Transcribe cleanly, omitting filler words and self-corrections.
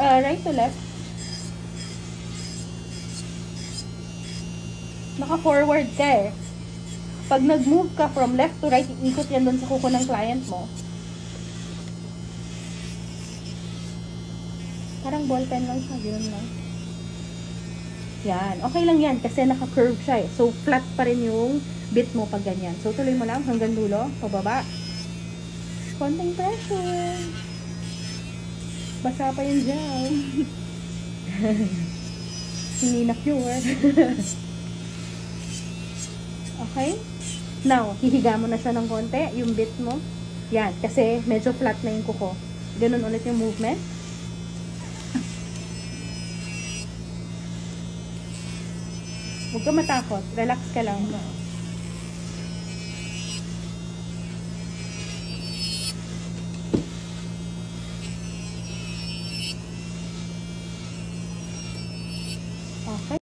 Right to left. Naka-forward ka eh. Pag nag-move ka from left to right, iikot yan doon sa kuko ng client mo. Parang ballpen lang siya, ganoon lang. Yan, okay lang yan kasi naka-curve siya eh. So, flat pa rin yung bit mo pag ganyan. So, tuloy mo lang hanggang dulo, pababa. Konting pressure. Basa pa yung gel. Hindi na pure. Okay? Now, hihiga mo na siya ng konti, yung bit mo. Yan, kasi medyo flat na yung kuko. Ganun ulit yung movement. Huwag ka matakot. Relax ka lang.